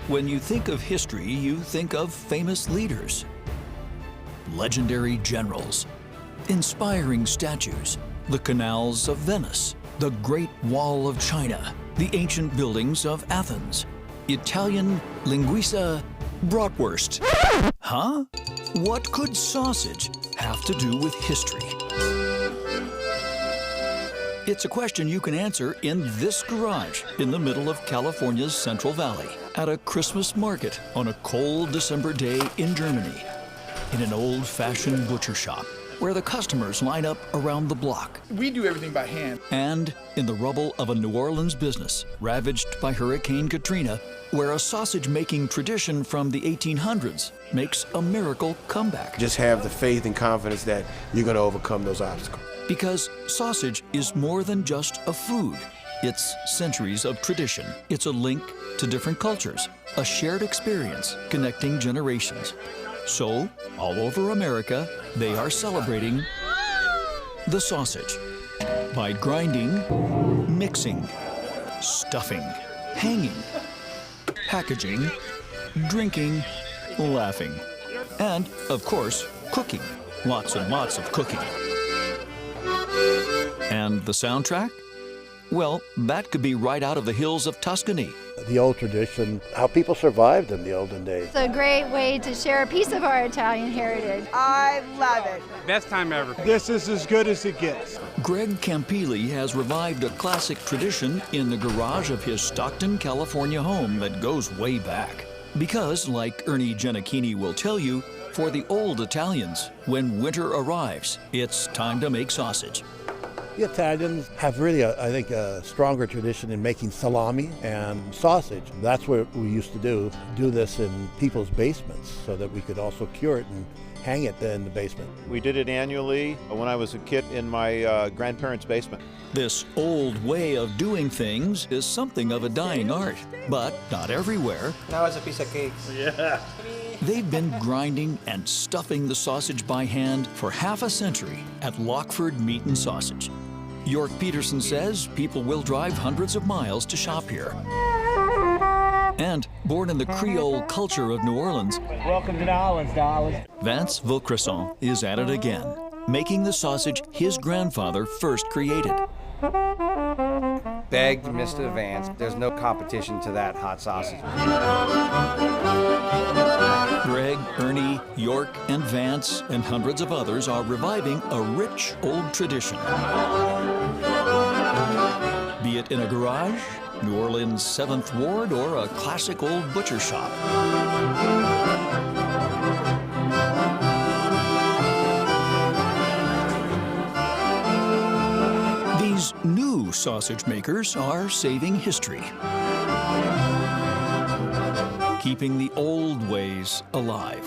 When you think of history, you think of famous leaders, legendary generals, inspiring statues, the canals of Venice, the Great Wall of China, the ancient buildings of Athens, Italian linguiça bratwurst. Huh? What could sausage have to do with history? It's a question you can answer in this garage in the middle of California's Central Valley, at a Christmas market on a cold December day in Germany, in an old-fashioned butcher shop where the customers line up around the block. We do everything by hand. And in the rubble of a New Orleans business ravaged by Hurricane Katrina, where a sausage-making tradition from the 1800s makes a miracle comeback. Just have the faith and confidence that you're going to overcome those obstacles. Because sausage is more than just a food. It's centuries of tradition. It's a link to different cultures, a shared experience connecting generations. So, all over America, they are celebrating the sausage by grinding, mixing, stuffing, hanging, packaging, drinking, laughing, and, of course, cooking. Lots and lots of cooking. And the soundtrack? Well, that could be right out of the hills of Tuscany. The old tradition, how people survived in the olden days. It's a great way to share a piece of our Italian heritage. I love it. Best time ever. This is as good as it gets. Greg Campili has revived a classic tradition in the garage of his Stockton, California home that goes way back. Because, like Ernie Giannichini will tell you, for the old Italians, when winter arrives, it's time to make sausage. The Italians have really, I think, a stronger tradition in making salami and sausage. That's what we used to do this in people's basements so that we could also cure it and hang it in the basement. We did it annually when I was a kid in my grandparents' basement. This old way of doing things is something of a dying art, but not everywhere. Now it's a piece of cake. Yeah. They've been grinding and stuffing the sausage by hand for half a century at Lockford Meat and Sausage. York Peterson says people will drive hundreds of miles to shop here. And born in the Creole culture of New Orleans, Welcome to New Orleans, darling. Vance Vaucresson is at it again, making the sausage his grandfather first created. Begged Mr. Vance, there's no competition to that hot sausage. Greg, Ernie, York, and Vance, and hundreds of others are reviving a rich old tradition. Be it in a garage, New Orleans' 7th Ward, or a classic old butcher shop. These new sausage makers are saving history, keeping the old ways alive.